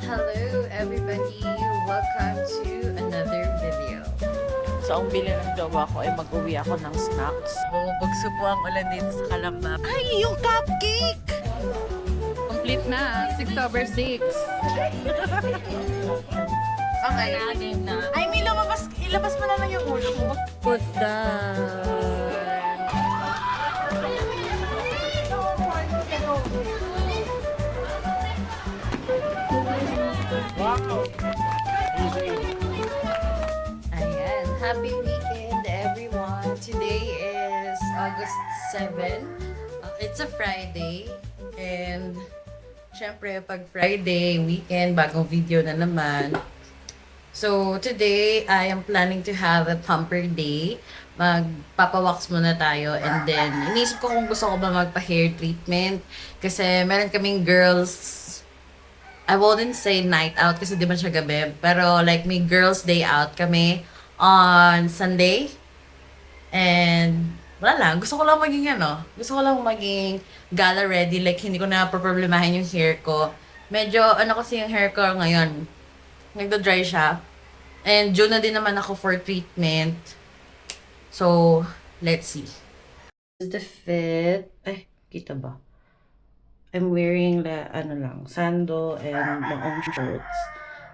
Hello everybody! Welcome to another video. So, ang bili ng jowa ko ay mag-uwi ako ng snacks. Bumubugso po ang ulan dito sa Calamba. Ay, yung cupcake! Complete na, 6/6. Okay. Game na. Ay, may lumabas. Ilabas mo na lang yung ulo mo. Put down. Wow! Ayan. Happy weekend everyone. Today is August 7. It's a Friday. And syempre pag Friday, weekend, bagong video na naman. So, today, I am planning to have a pamper day. Magpapawax muna tayo. And then, inisip ko kung gusto ko ba magpa-hair treatment. Kasi meron kaming girls, I wouldn't say night out kasi di ba siya gabi. Pero like, may girls day out kami on Sunday. And, wala lang. Gusto ko lang maging gala ready. Like, hindi ko na problemahin yung hair ko. Medyo, kasi yung hair ko ngayon, nagdo-dry siya. And June na din naman ako for treatment. So, let's see. This is the fit. Ay, kita ba? I'm wearing sando and maong shorts.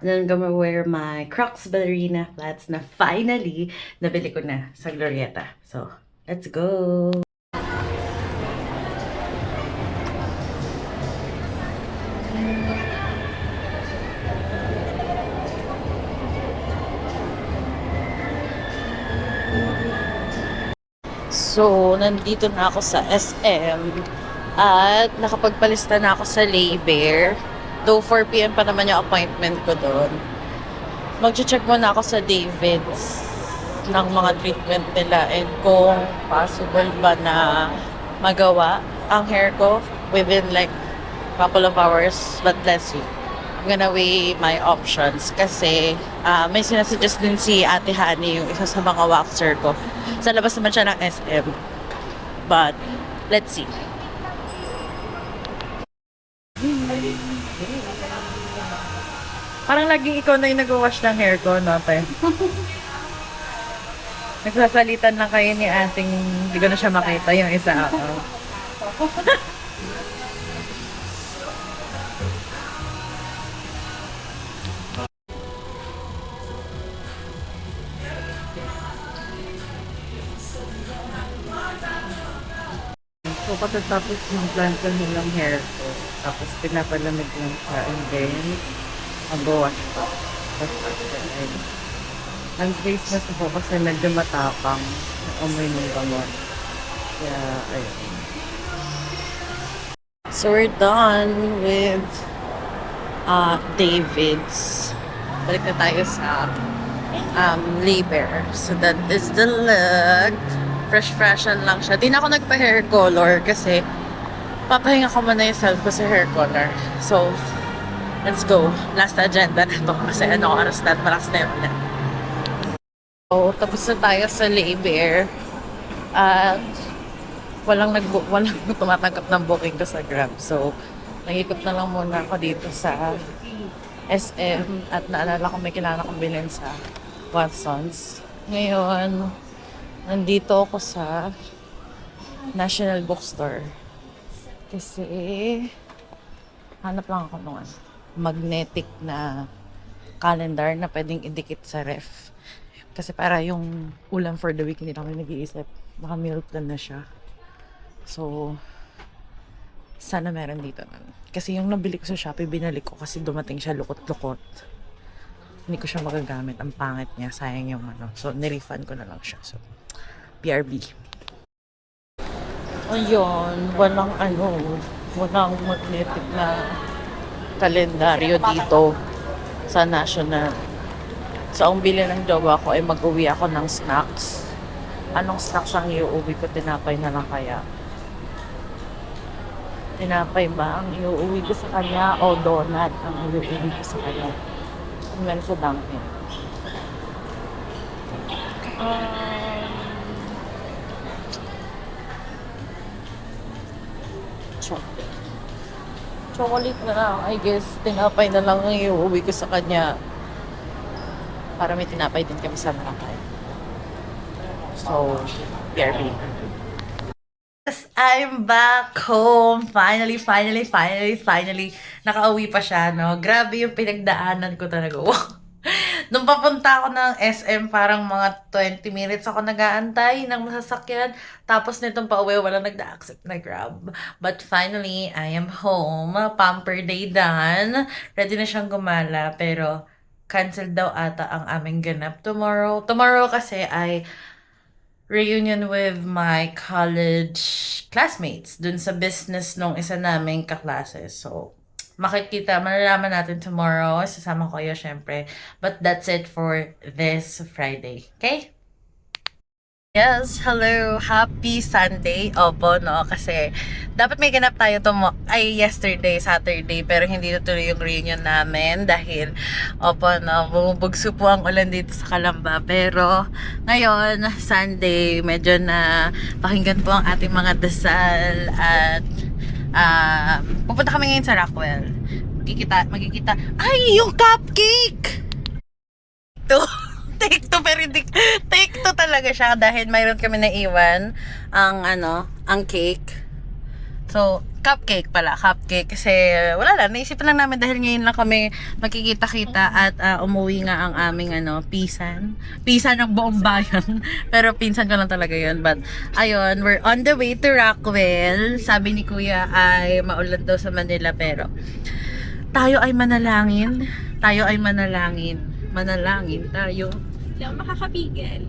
And then I'm gonna wear my Crocs ballerina flats na finally nabili ko na sa Glorieta. So, let's go! So, nandito na ako sa SM at nakapagpalista na ako sa Laybear. Though 4 PM pa naman yung appointment ko doon. Mag-check muna ako sa David's ng mga treatment nila and kung possible ba na magawa ang hair ko within like couple of hours. But let's see. I'm gonna weigh my options kasi may sinasuggest din si Ate Hani, yung isa sa mga waxer ko. Sa labas naman siya ng SM. But, let's see. Parang laging ikaw na yung nag-wash ng hair ko, no, te? Nagsasalitan lang kayo ni ating, hindi ko na siya makita, yung isa ako. So, pagkatapos yung plant ko ng hair ko, tapos pinapalamig lang siya, and then, mag-wash pa. Tapos after, ay, ang face na po kasi medyo matapang na amoy ng gamot. Kaya, ayun. So, we're done with David's. Balik na tayo sa Laybear. So, that is the look. Fresh-freshen lang siya. Di na ako nagpa-hair color kasi papahinga ko muna yung self ko sa hair color. So, let's go. Last agenda na to kasi oras na at malakas na yun. So, tapos na tayo sa Laybear. At walang tumatanggap ng booking ko sa Grab. So, nag-ikot na lang muna ako dito sa SM at naalala ko may kailangan akong bilhin sa Watsons. Ngayon, nandito ako sa National Bookstore. Kasi, hanap lang ako ng magnetic na calendar na pwedeng idikit sa ref. Kasi para yung ulam for the week, hindi na kami nag-iisip. Baka meal plan na siya. So, sana meron dito nun. Kasi yung nabili ko sa Shopee, binalik ko kasi dumating siya lukot-lukot. Hindi ko siya magagamit. Ang pangit niya. Sayang yung So, nirefund ko na lang siya. So, BRB. Ayun, walang magnetic na kalendaryo dito sa National. So, ang bili ng jowa ko ay mag-uwi ako ng snacks. Anong snacks ang iuuwi ko? Tinapay na lang kaya? Tinapay ba ang iuuwi ko sa kanya o donut ang iuuwi ko sa kanya? Meron sa Dunkin'. chocolate na lang. I guess, tinapay na lang ang iuwi ko sa kanya. Para may tinapay din kami sa bahay. So, BRB. Yes, I'm back home. Finally. Nakauwi pa siya, no? Grabe yung pinagdaanan ko talaga. Wow. Nung papunta ako ng SM, parang mga 20 minutes ako nag-aantay ng masasakyan. Tapos nitong pauwi, wala nagda-accept na Grab. But finally, I am home. Pamper day done. Ready na siyang gumala. Pero, cancel daw ata ang aming ganap tomorrow. Tomorrow kasi ay reunion with my college classmates dun sa business nung isa naming kaklase. So, malalaman natin tomorrow. Sasama ko kayo, syempre. But that's it for this Friday. Okay? Yes, hello. Happy Sunday. Opo, no? Kasi dapat may ganap tayo yesterday, Saturday, pero hindi natuloy yung reunion namin dahil, opo, no, bumubugso po ang ulan dito sa Calamba. Pero ngayon, Sunday, medyo na pakinggan po ang ating mga dasal at pupunta kami ngayon sa Rockwell. Magkikita. Ay, yung cupcake! Take two, pero hindi, take two talaga siya dahil mayroon kami naiwan ang cake. So, cupcake kasi wala lang, naisipan lang namin dahil ngayon lang kami magkikita-kita at umuwi nga ang aming pisan ng buong bayan. Pero pinsan ko lang talaga yun. But ayun, we're on the way to Rockwell. Sabi ni Kuya ay maulan daw sa Manila, pero tayo ay manalangin tayo. Hindi ako makakapigil.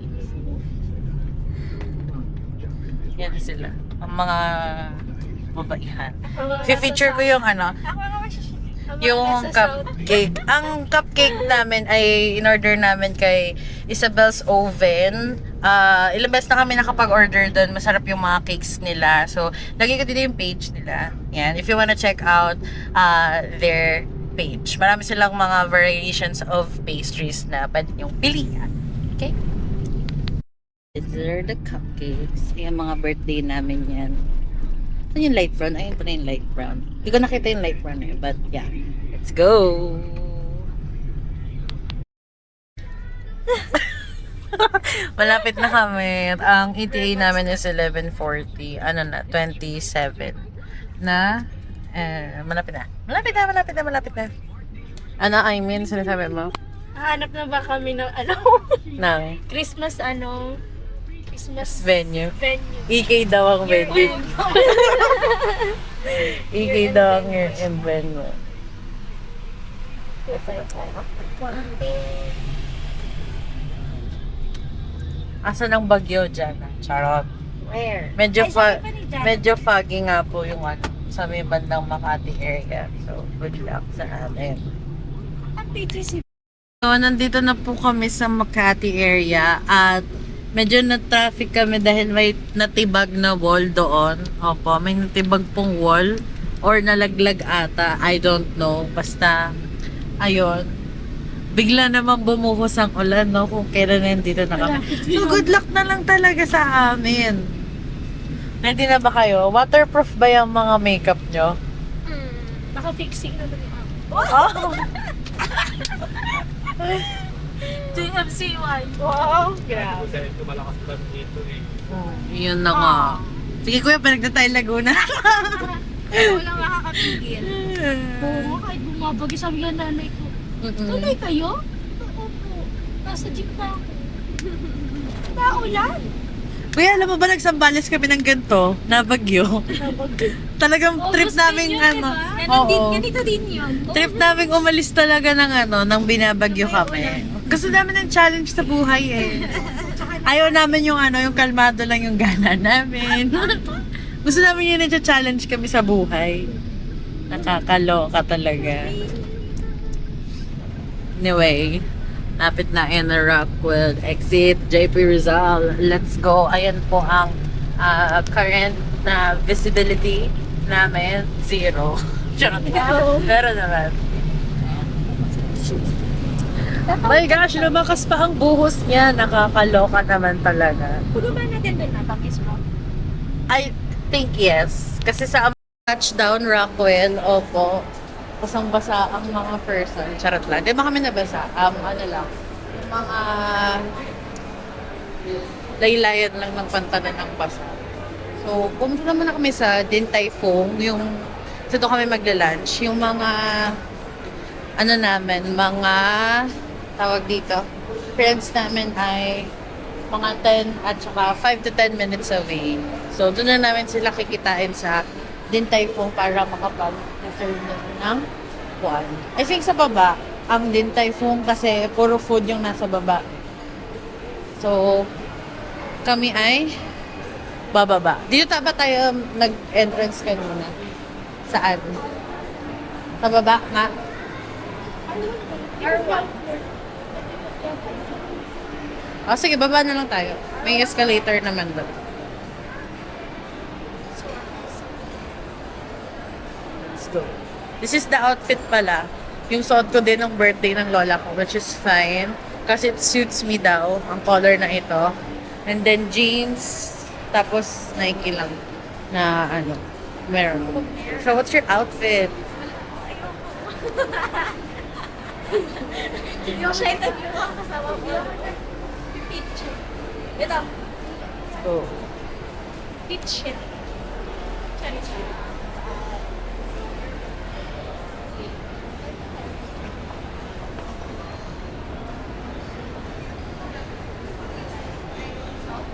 Yan sila. Ang mga babaihan. I-feature ko yung yung cupcake. Ang cupcake namin ay in-order namin kay Isabel's Oven. Ilang beses na kami nakapag-order doon. Masarap yung mga cakes nila. So, lagay ko dito yung page nila. Yan. If you wanna check out their page. Marami silang mga variations of pastries na pwede niyong pilihan. Okay? These are the cupcakes. Yung mga birthday namin yan. Saan yung light brown? Ayun pa na yung light brown. Hindi ko nakita yung light brown eh. But yeah. Let's go! Malapit na kami. Ang ETA namin is 11:40. 27 na. Malapit na. I mean, sinasabi mo? Hanap na ba kami ng Nang Christmas venue. venue? EK daw ang venue. EK daw ang venue. Asan ang bagyo dyan? Charot. Where? Medyo foggy nga po yung sa may bandang Makati area. So, good luck sa amin. Ang PTC. So, nandito na po kami sa Makati area at medyo na-traffic kami dahil may natibag na wall doon. Opo, may natibag pong wall or nalaglag ata. I don't know. Basta, ayun. Bigla namang bumuhos ang ulan, no? Kung kailan nandito na kami. So, good luck na lang talaga sa amin. Ready na ba kayo? Waterproof ba yung mga makeup nyo? Naka-fixing na rin ako. Oh! JMC1. Wow! Grabe. Yun na nga. Sige kuya, pinagdatay Laguna. Walang makakapigil. Oo, kahit bumabagi sabi nga nanay ko. Tuloy kayo? Opo. Nasa jeep na ako. Naulan. Kuya, alam mo ba nagsambales kami ng ganito? Na bagyo. Talagang trip namin Ganito din yun. Trip namin umalis talaga ng binabagyo kami. Gusto namin ng challenge sa buhay eh. Ayaw namin yung yung kalmado lang yung gana namin. Gusto namin yung challenge kami sa buhay. Nakakaloka talaga. Anyway, lapit na in the Rockwell exit, JP Rizal. Let's go. Ayan po ang current na visibility namin. 0. Pero naman. My gosh, lumakas pa ang buhos niya. Nakakaloka naman talaga. Puno ba natin doon na tapis mo? I think yes. Kasi sa touchdown Rockwell, opo. Basang-basa ang mga person. Charot lang. Di ba kami nabasa? Ano lang. Yung mga laylayan lang ng pantanan ng basa. So, pumunta naman na kami sa Din Tai Fung, yung sa doon kami magla-lunch. Yung mga ano namin, mga tawag dito, friends namin ay mga 10 at saka 5 to 10 minutes away. So, doon na namin sila kikitain sa Din Tai Fung para makapag-serve na ng buwan. I think sa baba, ang Din Tai Fung kasi puro food yung nasa baba. So, kami ay bababa. Dito ba tayo nag-entrance kanina? Saan? Sa baba nga? Oh, sige, baba na lang tayo. May escalator naman doon. Let's go. This is the outfit pala. Yung suot ko din ng birthday ng lola ko, which is fine. Kasi it suits me daw, ang color na ito. And then jeans, tapos Nike lang na ano, meron. So what's your outfit? Yung shade yung mga kasama ko. Picture. Ito. Oh. Picture. Sorry.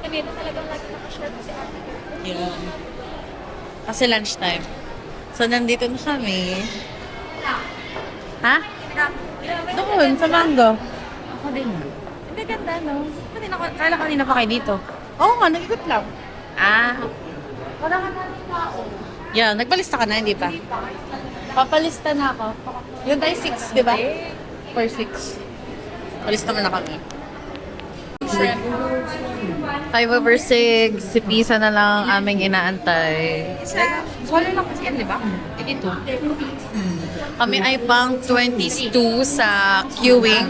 Kanina talagang lagi nakashort si ate. Yeah. Kasi lunchtime. So nandito na kami. Ha? Doon, sa Mango. Ako din. Hindi ganda, no? Kala kanina pa kayo dito. Oo nga, nag-ikot lang. Wala ka na rin tao. Yeah, nagpalista ka na, hindi pa? Papalista na ako. Yung tayo 6, di ba? For 6. Palista mo na kami. 5/6. Si Pisa na lang aming inaantay. Solo lang kasi yan, di ba? Ito. Kami ay pang 22 sa queuing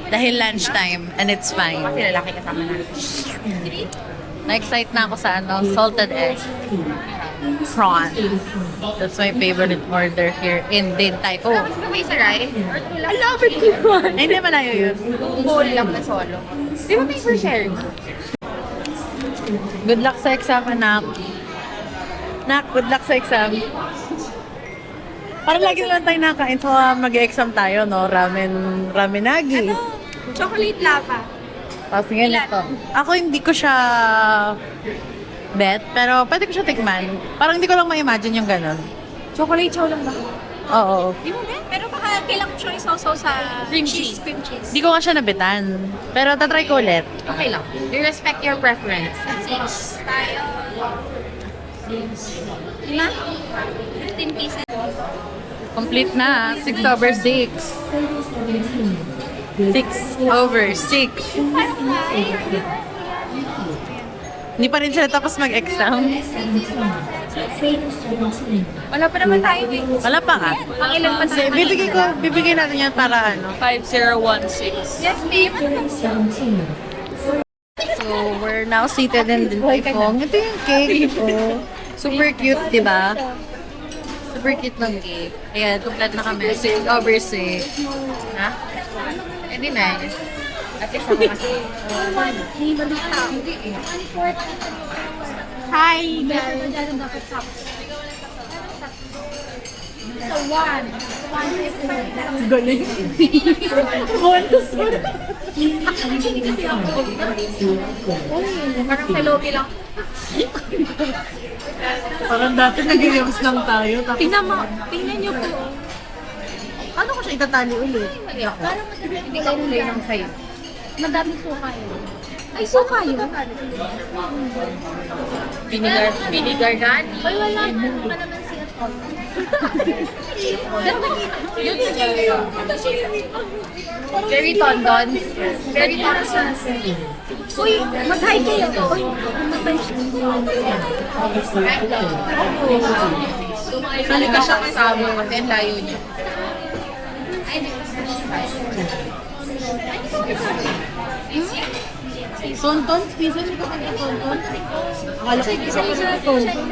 dahil lunchtime and it's fine. Kasi lalaki kasama natin. Na-excite na ako sa salted egg. Prawn. That's my favorite order here in Din Tai Fung. Tapos ka ba isa, Rai? I love it yun! Ay, hindi malayo yun. Bowl lang na solo. Di ba may for share? Good luck sa exam, anak. Nak, good luck sa exam. Parang lagi naman tayo nakain so mag-exam tayo, no? Ramenagi. Chocolate lava. Tapos ngayon ito. Ako hindi ko siya bet, pero pwede ko siya tikman. Parang hindi ko lang ma-imagine yung ganun. Chocolate chow lang ba? Oo. Di mo bet? Pero baka kailang ko siyang sausaw sa cream cheese. Cream cheese. Hindi ko nga siya nabitan. Pero tatry ko ulit. Okay lang. We respect your preference. Six tayo. Lima? 15 pieces. Complete na. 6/6. 6/6. Hindi pa rin sila tapos mag-exam. Wala pa naman tayo eh. Wala pa nga. Ang ilan pa tayo? Bibigyan natin yan para ano. 5016. Yes, babe. So, we're now seated in the Fung. Ito yung cake. Oh. Super cute, di ba? Super cute ng cake. Ayan, complete na kami. 6/6. Ha? Eh, di nice. At least ako kasi. Hi, guys. So, one. Galing. Parang sa lobby lang. Parang dati nag-games lang tayo. Tapos, Tingnan niyo po. ano ko siya itatali ulit? Mali ako. Hindi ka kulay ng sa'yo. Madami suka yun. Ay, suka yun? Vinegar gani. Ay, wala. Wala naman siya. Very tondons. Very tondons. Uy, mag-hi kayo. Uy, mag-hi Sali ka siya kasama kasi ang layo niya. Tonton? Pisa niyo ka kanya tonton? Akala ko pisa niyo tonton.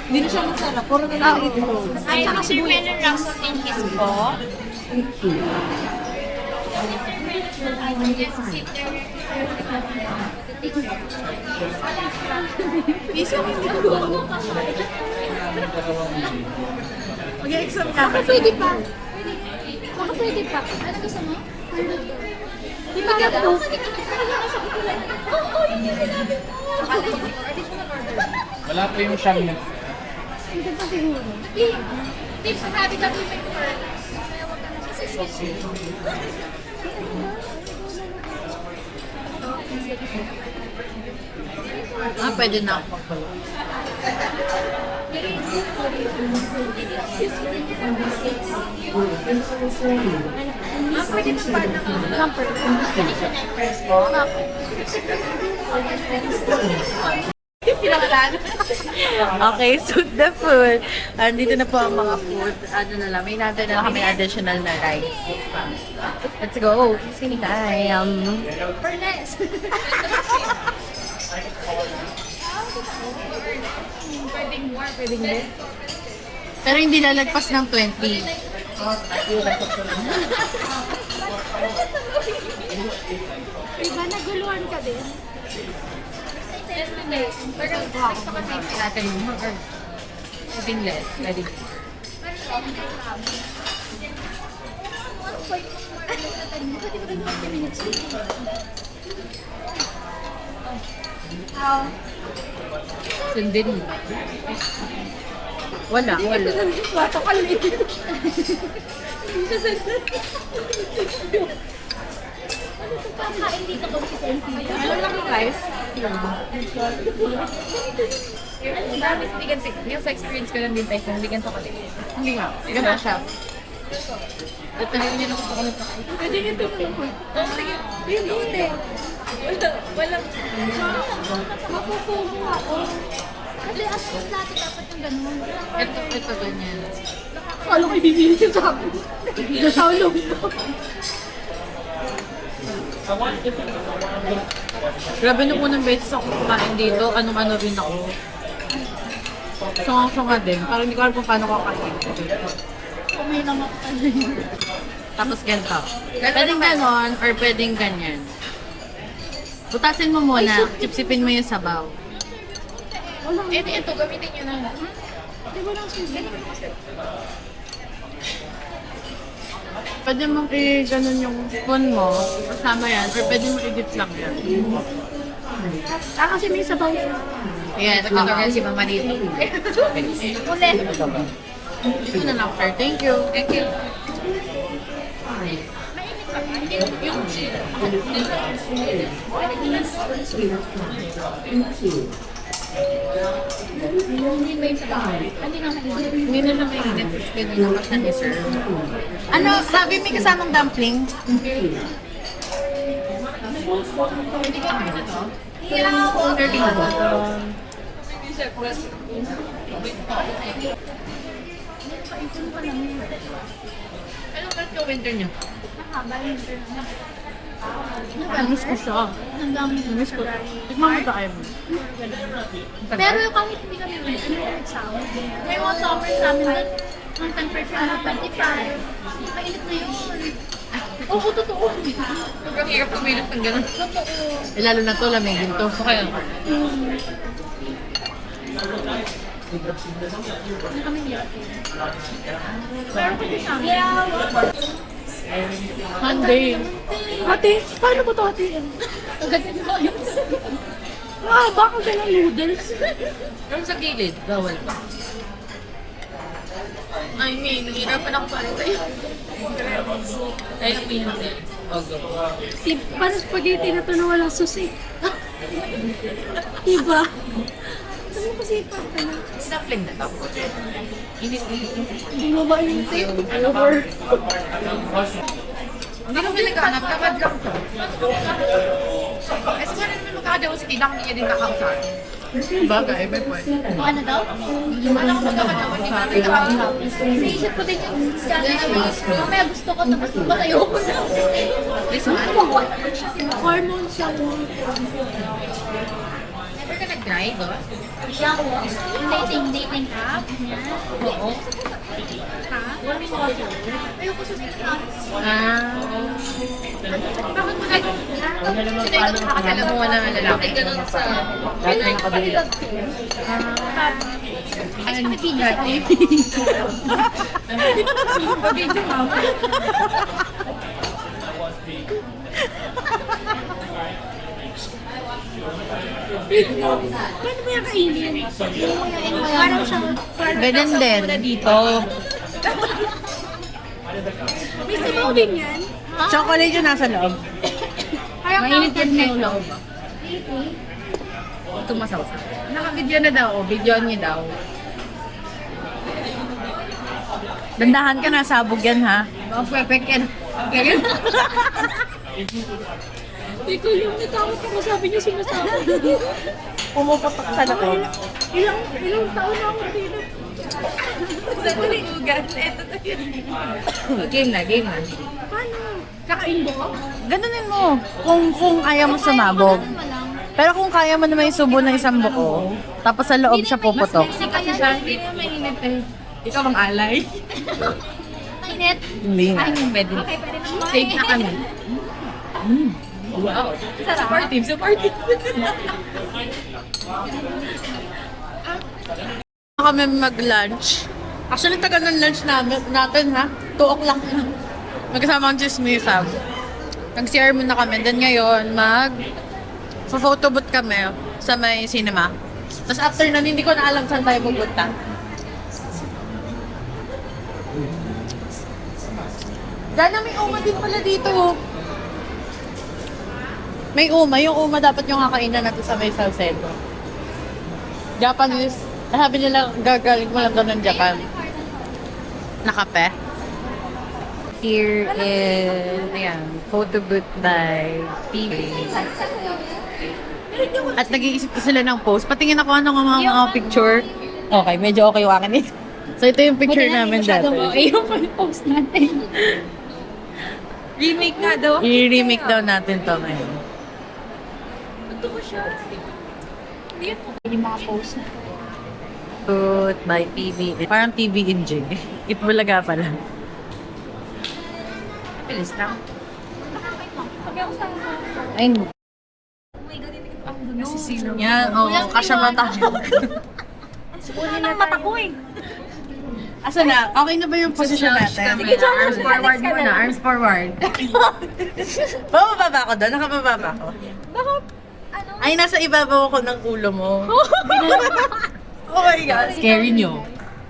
Hindi na siya masarap. Puro na lang itlog. Ay, saka si Melon Raxon and his po. Piso hindi ko ba? Mag-exam ka. Baka pwede pa. Baka pwede pa. Ano gusto mo? Di ba ka po? Oo, yun yung sinabi mo. Wala pa yung siyam na. Hindi pa siguro. Di pa happy ka po yung work. Kaya wag ka na kasi Pwede na ako magpalo. pwede na part ng number. Okay, so the food. Andito na po ang mga food. Ano na lang, may natin na kami additional na rice. Let's go. Sini tayo. Furnace. Pwedeng more, pwedeng less. Pero hindi lalagpas ng 20. Diba, naguluhan ka din? Yes, hindi. Pero gusto ko sa Natin mo or pwedeng less. Pwede. Sundin mo. Wala. Wato ka rin. Kakain dito ko si Tensi. Alam lang yung rice. Promise, hindi ganito. Yung sa experience ko lang din tayo, hindi ganito ka din. Hindi nga. Ganun siya. At talagang yun ako sa kanila. Pwede nyo ito naman. Hindi. Walang, Mapupumo ako. Kasi as yung plato dapat yung ganun. Ito ganyan. Akala ko ibibili siya sa akin. Natawalog mo. Grabe nung unang beses ako kumain dito, anong-ano rin ako. Syunga-syunga din. Parang hindi ko alam kung paano kakain. May naman ako. Tapos ganito. Pwedeng ganon or pwedeng ganyan. Butasin mo muna, sipsipin mo yung sabaw. ito, gamitin nyo na. Di ba lang susi? Pwede mong i-ganon yung spoon mo, kasama yan, or pwede mong i-dip lang yan. Kasi may sabaw siya. Yes, Nagtatagal si mama dito. Ulit. Ito na lang, sir. Thank you. Thank you. Hindi ba yung sabaw? Hindi naman. Hindi na lang mainit. Tapos pwede na mas na-deserve. Ano, sabi may kasamang dumpling? Yeah. Order din ako. Anong cut yung winter niyo? Mahaba yung internet. Miss ko siya. Hanggang Miss ko. Tikman mo tayo mo. Pero kahit hindi kami may summer, may mga summer namin doon. Ang temperature na 25. Mainit na yun. Oo, totoo. Sobrang hirap pumilit ng gano'n. Eh, lalo na to, lamigin to. Kaya, Hindi kami hirap. Pero pwede siya. Yeah. Sunday. Ate, paano ba ito ate? Ang ganda ko yun. Baka ka ng noodles. Yung sa gilid, bawal pa. I mean, hirapan ako para tayo. Tayo pinili. Parang spaghetti na ito na walang susi. Diba? Ano kasi pasta na? Dumpling na to. Hindi mo ba yung over? Hindi ko naghanap, tamad lang to. Eh, saan naman makakadaw si Tita kung hindi niya din kakausap? Bagay, may point. Ano daw? Wala ko magkakadawan, hindi natin kakausap. Naisip ko din yung strategy. Mamaya gusto ko tapos ba't ayoko na? This one? Hormone siya. Never ka nag-drive, oh? Yung dating app. Yan. Oo. Ha? Ayoko sa Bakit mo Kasi ikaw nakakasala mo ng lalaki. Ganun sa... Ay, sa Pilipinas. Pag-video mo. Paano mo yung kainin? Parang siyang... Ganyan din. Dito. May sabaw din yan. Chocolate yung nasa loob. Parang Mainit yan na yung loob. Ito masawsa. Naka-video na daw. Videoan niyo daw. Dandahan ka, nasabog yan ha. Mga perfect yan. Ikaw yung natakot ako, sabi niyo sinasabi. Pumuputok sa loob. Ilang taon na ako dito. Sa tulingugan. Ito na yun. Game na, game na. Paano? Kakain mo? Ganunin mo. Kung ayaw mo sumabog. Pero kung kaya mo naman isubo ng isang buko, tapos sa loob siya puputok. Kasi Kasi siya, hindi na mainit eh. Ikaw ang alay. Mainit. Hindi na. Ay, pwede. Okay, pwede naman. Save na kami. Wow. Supportive, supportive. Kami mag-lunch. Actually, tagal ng lunch natin ha. 2 o'clock na. Magkasama ang chismisab. Nag-CR muna kami. Then ngayon, photo booth kami sa may cinema. Tapos after nun, hindi ko na alam saan tayo pupunta. Dana, may uma din pala dito. May uma. Yung uma dapat yung kakainan natin sa may Salcedo. Japanese. Sabi nila, gagaling mo lang doon ng Japan. Nakape. Here is, ayan, photo booth by PB. At nag-iisip ko sila ng post. Patingin ako ano nga mga picture. Okay, medyo okay yung akin ito. So ito yung picture namin dati. Okay yung post natin. Remake nga daw. I-remake daw natin to ngayon. Ito ko siya. Yung mga post na. Booth by PB. Parang PB&J. Itbulaga pala. Bilis lang. Ay, Nasisino. yan. Oo, kasya mata. Uli na mata ko eh. Asa na? Okay na ba yung position natin? Arms forward muna. Arms forward. Bababa ko doon? Nakababa ako? Bakit? Ano? Ay, nasa ibabaw ko ng ulo mo. Oh my God. Scary nyo.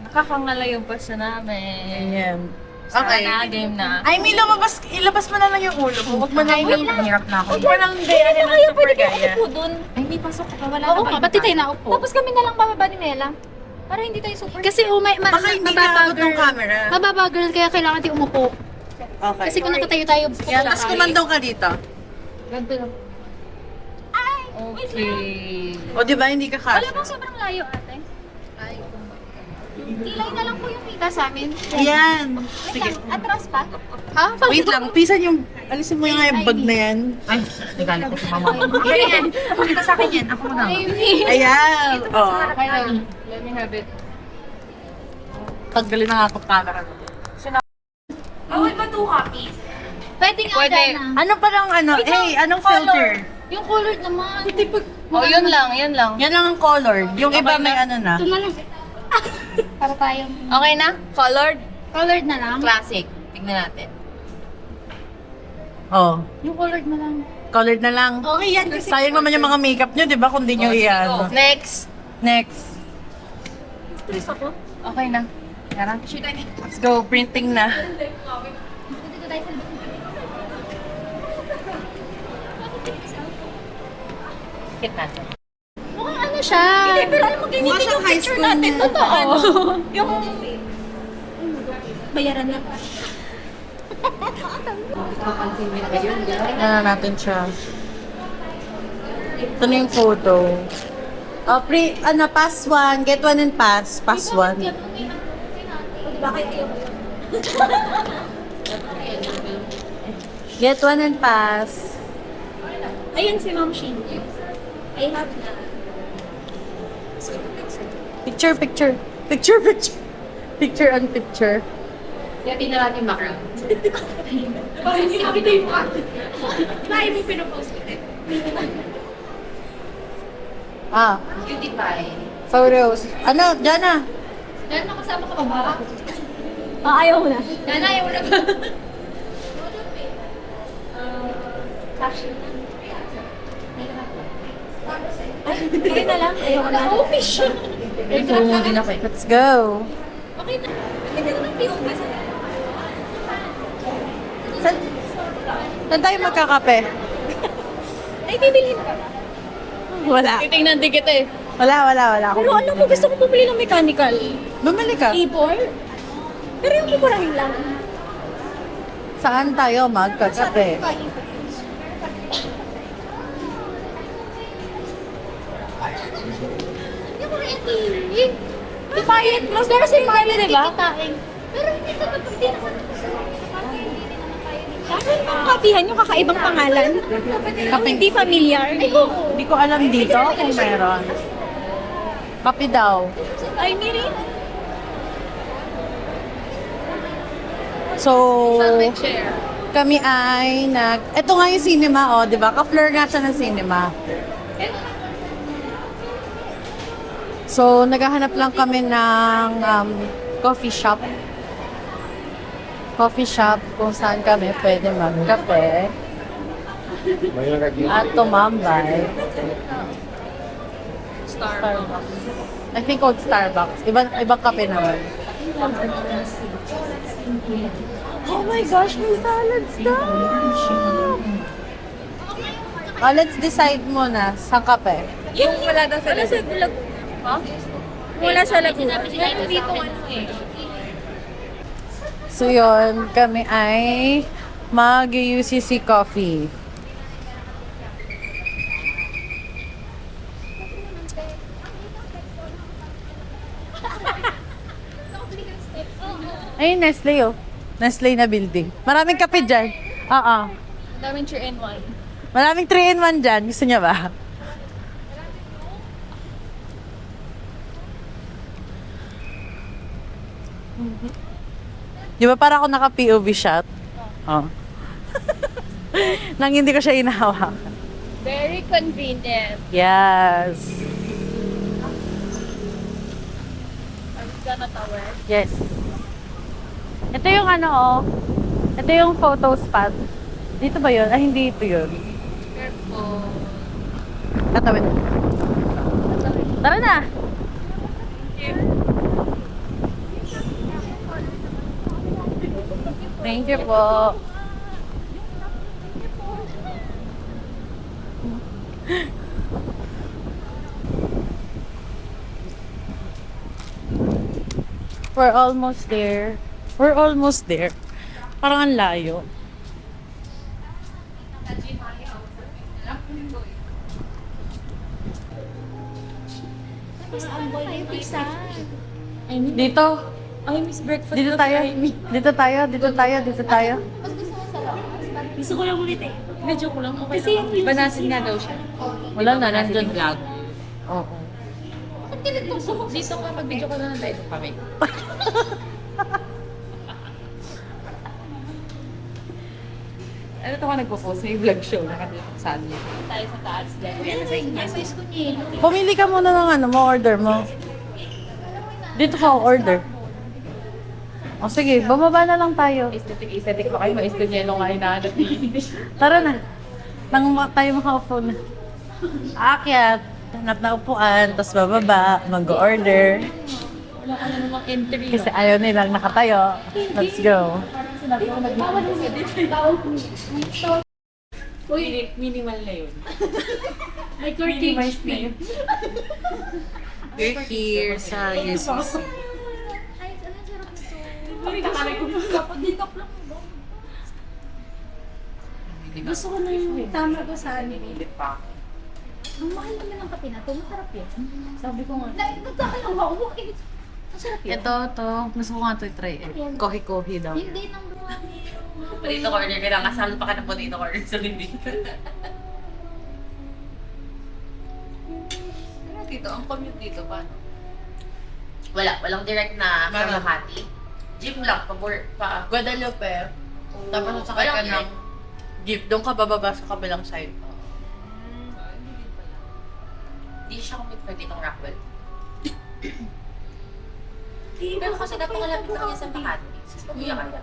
Nakakangala yung pasta namin. Ayan. Okay. Okay. Game na. Ay, may lumabas, ilabas mo na lang yung ulo mo. Huwag mo na Hirap na ako. Huwag mo nang gaya ng super gaya. Dun. Ay, may pasok ka. Wala Oo na nga, pati tayo naupo. Tapos kami na lang bababa ni Mela. Para hindi tayo super. Kasi Baka hindi nakakot ng camera. mababa girl, kaya kailangan tayo umupo. Okay. Kasi kung nakatayo tayo, Yan, tapos kumandong ka dito. Ganto lang. Ay! Wait lang. Okay. O, di ba, hindi ka Wala kasya? bang sobrang layo ate? Kilay na lang po yung kita sa amin. Ayan. Wait Sige. lang, atras pa? Ha? Wait lang, pisan yung, alisin mo yung nga yung bag na yan. Ay, nagalit ko sa mama ko. Okay yan. Pakita sa akin yan. Ako mag-ama. Ayan. Oh. Okay lang. Let me have it. Tanggalin na nga ako camera. Bawal ba 2 copies? Pwede nga Pwede. Dana. Ano parang ano? Hey, anong filter? Yung colored naman. Oh, yun lang. Yan lang. Yan lang ang color. Yung iba may ano na. Ito na lang. Para tayong Okay na? Colored? colored na lang. Classic. Tignan natin. Oh. Yung colored na lang. Colored na lang. Okay yan kasi. Sayang naman yung mga makeup nyo, di ba? Kung di nyo iyan. Next. Next. Stress ako. Okay na. Tara. Let's go. Printing na. Dito tayo sa Kit natin. mukhang ano siya. Hindi, pero alam mo, ganyan Mukha din siyang yung high picture school natin. na- Totoo. Yung... Bayaran lang. Tingnan na natin siya. Ito na yung photo. Oh, pass one. Get one and pass. Pass one. Bakit kayo? Get one and pass. Ayun si Ma'am Shin. I have na. Picture, picture. Picture, picture. Picture on picture. Kaya tingnan natin yung background. Parang hindi makita yung mukha. Bakit mo pinopost ko eh? Ah, Cutie pie. photos. Ano, Jana? Dahil nakasama ka pa ba? Ayaw mo na. Dahil ayaw mo na ba? Sige na lang. Ayaw ko na. Oh, fish! Let's go. Okay na. Hindi ko nang tiyong basa. Saan, saan tayo magkakape? Ay, bibilhin ka ba? Wala. Titingnan din kita eh. Wala. Pero alam mo, gusto ko bumili ng mechanical. Bumili ka. Keyboard? Pero yung mumurahin lang. Saan tayo magkakape? Hindi ko ready. Di ba yun? Mas pero sa Marley, di ba? Pero hindi ka ba hindi naman Bakit mga kapihan yung kakaibang pangalan? Yung hindi familiar? Hindi ko alam dito kung meron. Kape daw. Ay, Miri. So, kami ay Ito nga yung cinema, oh, di ba? Ka-floor nga siya ng cinema. So, naghahanap lang kami ng coffee shop. Coffee shop kung saan kami pwede magkape at tumambay. Starbucks. I think called Starbucks. Ibang kape naman. Oh my gosh, may salads daw! Let's decide muna sa kape. Yung wala daw sa lag. Ha? Wala sa lag. Meron dito ano eh. So yun, kami ay mag-UCC coffee. Ayun, Nestle oh. Nestle na building. Maraming kape dyan. Oo. Daming 3-in-1. Maraming 3-in-1 dyan. Gusto niya ba? Di ba para ako naka-POV shot? Oh. Nang hindi ko siya inahawak. Very convenient. Yes. I'm gonna tower. Yes. Ito yung ano oh. Ito yung photo spot. Dito ba yun? Ah, hindi ito yun. Careful. Tatawid. Tara na! Thank you po. We're almost there. We're almost there. Parang ang layo. Ang boy yung pizza. Dito. Ay, miss breakfast. Dito tayo. Dito tayo. Dito tayo. Dito tayo. Mas gusto mo sa labas. Gusto ko lang ulit eh. Medyo ko lang. Okay Kasi yung Banasin nga daw siya. Wala na. Nandun. vlog. Oo. Ba't tinagpuso? Dito ka, mag-video ka na lang tayo kami. Ano to ka nagpo-post? May vlog show nakatulog sa atin. Tayo sa taas din. Yan sa inyo. May ko niya. Pumili ka muna ng ano mo, order mo. Dito ka order. O sige, bumaba na lang tayo. Aesthetic pa kayo. May nga hinahanap ni Tara na. Nang tayo makaupo na. Aakyat. Hanap na upuan, tapos bababa, mag-order. Wala ka na namang entry. Kasi ayaw nilang nakatayo. Let's go. Uy, minimal na yun. May curtage na yun. We're here sa UCC. Ay, ano sarap ito. Kapag dito lang ba? Gusto ko na yung tama ko sa amin. Ang mahal naman ng kape na ito. Masarap yan. Sabi ko nga. Nagtataka lang ako. Masarap yan. Ito. Gusto ko nga ito i-try. Kohi-kohi daw. Hindi nang buwan Potato corner, kailangan kasal pa ka ng potato corner sa hindi. Ano dito? Ang commute dito, paano? Walang direct na from Meron. Makati. Jeep lang, Guadalupe. Tapos sasakay ka Walang ng jeep. Doon ka bababa sa kabilang side. Hindi siya kumit pwede itong Rockwell. Pero kasi napakalapit na kanya sa Makati. Si Kuya kaya.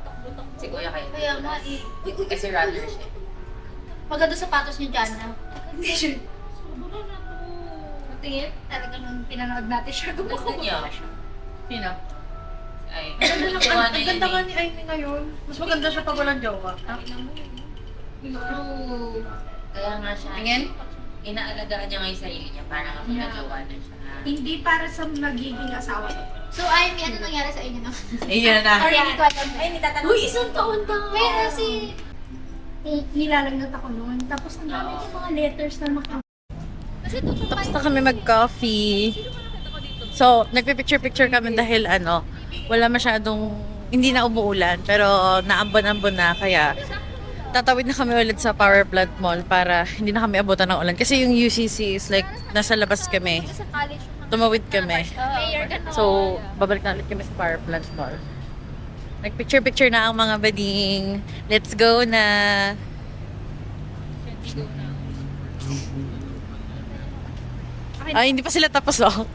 Si Kuya kaya. Kaya nga eh. Kasi runner siya. Maganda sapatos niyo dyan na. Hindi siya. Sobra na to. Matingin. Talagang pinanood natin siya. Gusto niya. Sino? Ay, Ang ganda nga ni Aini ngayon. Mas maganda siya pag walang jowa. Kaya nga siya. Tingin? Inaalagaan niya nga yung sarili niya para nga magkajowa na siya. Hindi para sa magiging asawa. So, ay, may ano nangyari sa inyo na? Iyan na. Ay, hindi ko alam. Ay, nitatanong. Uy, isang taon na. Kaya kasi, nilalagnat ako noon. Tapos, ang dami yung mga letters na Kasi Tapos na kami mag-coffee. So, nagpipicture-picture kami dahil wala masyadong, hindi na umuulan, pero naambon-ambon na, kaya tatawid na kami ulit sa Power Plant Mall para hindi na kami abutan ng ulan. Kasi yung UCC is like, nasa labas kami. sa college. Tumawid kami. Mayor ka na. So, babalik na ulit kami sa Power Plant Mall. Nagpicture-picture na ang mga bading. Let's go na! Ay, hindi pa sila tapos, oh.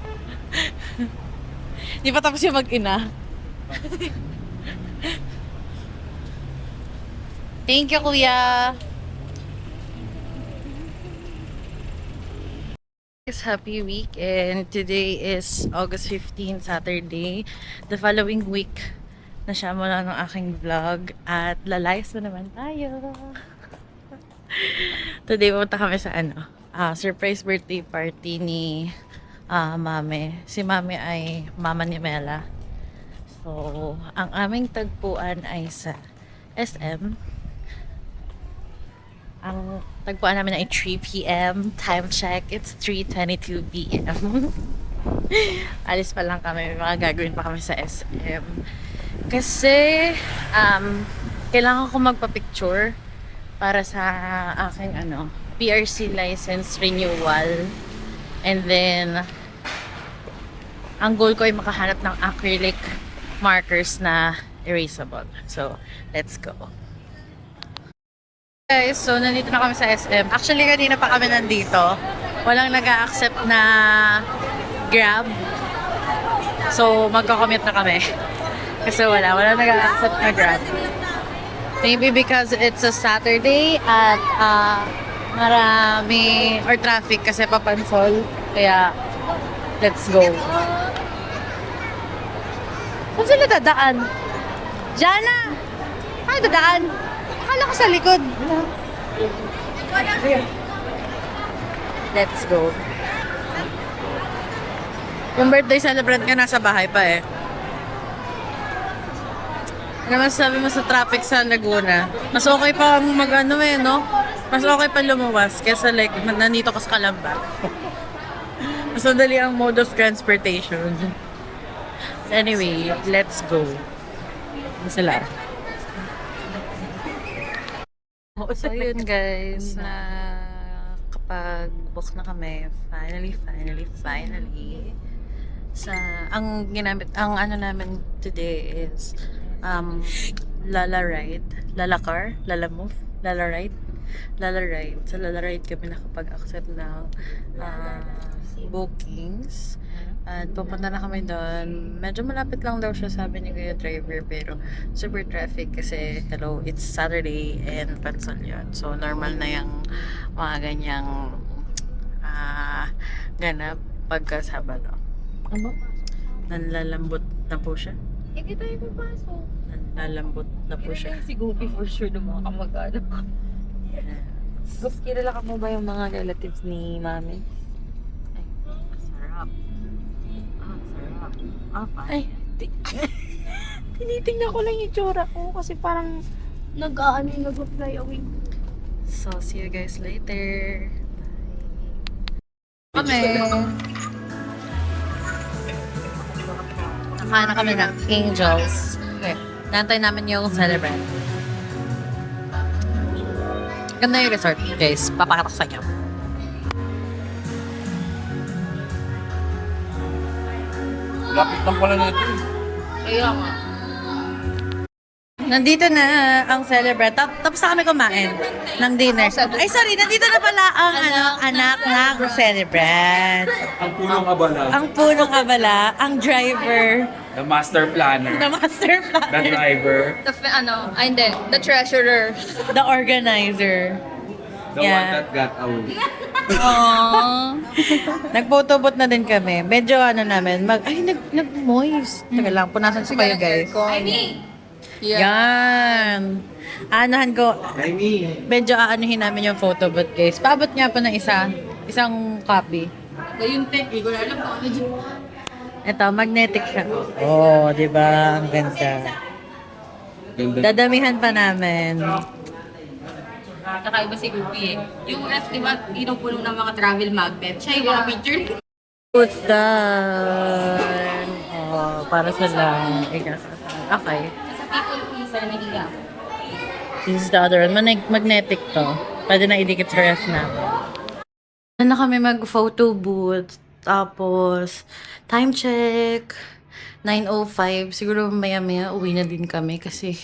Hindi pa tapos yung mag-ina. Thank you, kuya. It's happy weekend. Today is August 15, Saturday. The following week na siya mula ng aking vlog. At lalayas na naman tayo. Today, pumunta kami sa surprise birthday party ni Mame. Si Mame ay mama ni Mela. So, ang aming tagpuan ay sa SM. Ang tagpuan namin ay 3 p.m. Time check, it's 3:22 p.m. Alis pa lang kami. May mga gagawin pa kami sa SM. Kasi, kailangan ko magpa-picture para sa aking PRC license renewal. And then, ang goal ko ay makahanap ng acrylic markers na erasable. So, let's go. Guys, so nandito na kami sa SM. Actually, kanina pa kami nandito. Walang nag-a-accept na Grab. So, magko-commute na kami. Kasi walang nag-a-accept na Grab. Maybe because it's a Saturday at marami or traffic kasi papansol. Kaya, let's go. Saan sila dadaan? Jana! Saan dadaan? Akala ko sa likod. Let's go. Yung birthday celebrant ka nasa bahay pa eh. Ano naman sabi mo sa traffic sa Laguna? Mas okay pa no? Mas okay pa lumuwas kesa like nandito ka sa Calamba. Mas madali ang mode of transportation. Anyway, let's go. Ano sila? So yun guys, na kapag book na kami, finally, sa, ang ginamit, ang namin today is, Lala Ride, Lala Car, Lala Move, Lala Ride. Sa Lala Ride kami nakapag-accept ng bookings. At pupunta na kami doon. Medyo malapit lang daw siya, sabi ni Kuya driver, pero super traffic kasi hello, it's Saturday and pansol yun. So normal na yung mga ganyang ganap pagka Sabado. Ano? Nanlalambot na po siya. Hindi tayo papasok. Nanlalambot na po siya. Si Gopi for sure ng mga kamag-anak ko. Gusto, kilala ka mo ba yung mga relatives ni Mami? Ay, sarap. Sarap. Ay, tinitingnan ko lang yung tsura ko kasi parang Nag-fly away. So, see you guys later. Kami. Nakain na kami ng Angels. Okay. Nantay namin yung celebrant. Ganda yung resort, guys. Papakita ko sa inyo. Lapit lang pala na ito. Kaya nga. Nandito na ang celebrant. Tapos na kami kumain ng dinner. Ay, sorry. Nandito na pala ang anak ng celebrant. Ang punong abala. Ang punong abala, ang driver, The master planner. the master The planner, driver. Hindi. The treasurer. the organizer. The Yeah. one that got away. Aww. Nag-photobot na din kami. Medyo namin, nag-moist. Teka lang, punasan ko kayo guys. Yan. Anahan ko, I mean. medyo aanuhin namin yung photobot guys. Paabot nga po ng isang copy. Yung tech, ko na alam kung ano dyan. Ito, magnetic siya. Oh, di ba? Ang ganda. Ganda. Dadamihan pa namin. Kakaiba si Goofy eh. Yung F, di ba, inupuno ng mga travel magnet. Siya yung mga picture. Put down. Oh, para sa lang. Okay. Sa people please, na nagiga. This is the other one. Magnetic to. Pwede na idikit sa rest namin. Na kami mag-photo booth. Tapos, time check. 9:05. Siguro maya-maya uwi na din kami kasi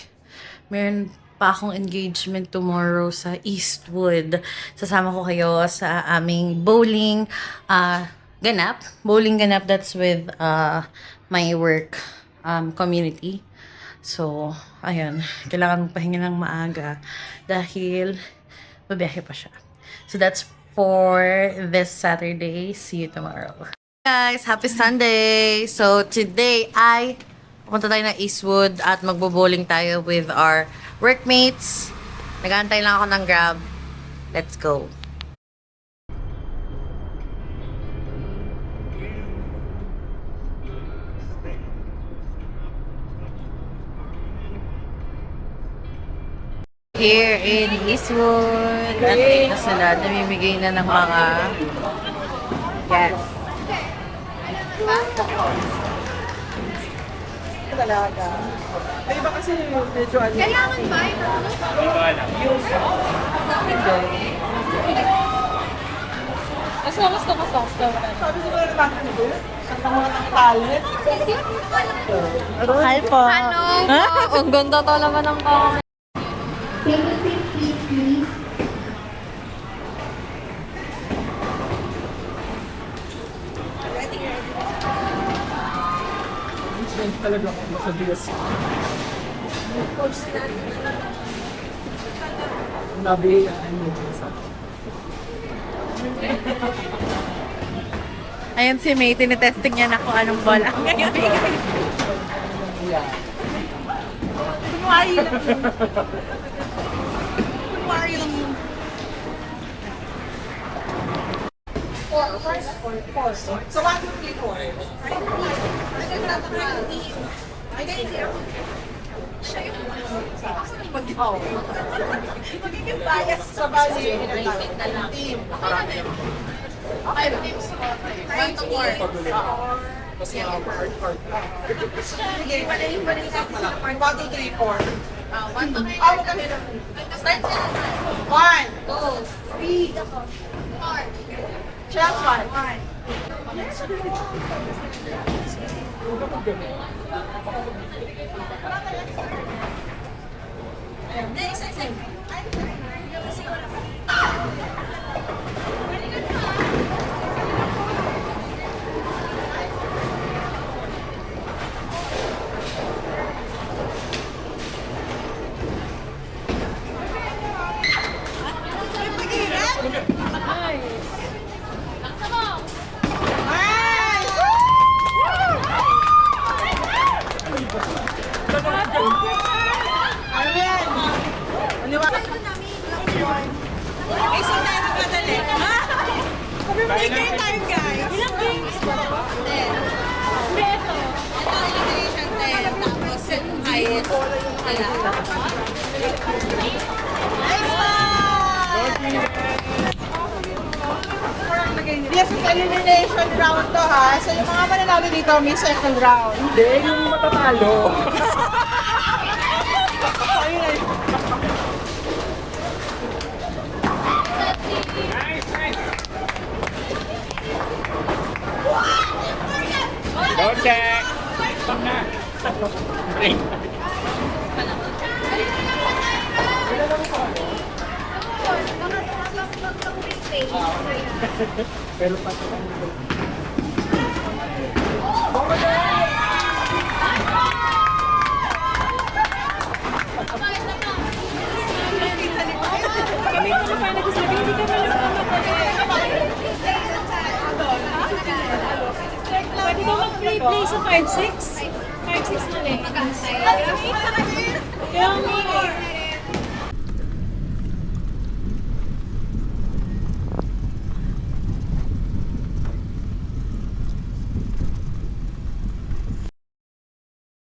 meron pa akong engagement tomorrow sa Eastwood. Sasama ko kayo sa aming bowling ganap. Bowling ganap, that's with my work community. So, ayun. Kailangan magpahinga ng maaga dahil babiyahe pa siya. So, that's for this Saturday. See you tomorrow. Guys, happy Sunday! So, today ay pupunta tayo ng Eastwood at magbo-bowling tayo with our workmates. Nag-aantay lang ako ng Grab. Let's go! Here in Eastwood, at na sila, namimigay na ng mga guests. Talaga. Ay, iba kasi medyo ano. Kailangan ba ito? Hi po. Ang ganda to naman ng comment. Talaga ako masabigas. Nabi, ano sa Ayun si May, tinetesting niya na kung anong ball ang gagawin. Kunwari lang. Kunwari lang. So 1, 2, 3, 4. Magiging bias sa bali. Team. Okay, teams. 1 to 4. Sige, 1, 2, 3, 4. 1 to 3. Start na. 1, 2, 3, 4. Just 1. Yes, elimination round to ha. So yung mga mananalo dito, may second round. Hindi, yung matatalo. Go check! Pero pati ano. Pwede ba mag-free play sa 5-6? 5-6 na rin. Kaya may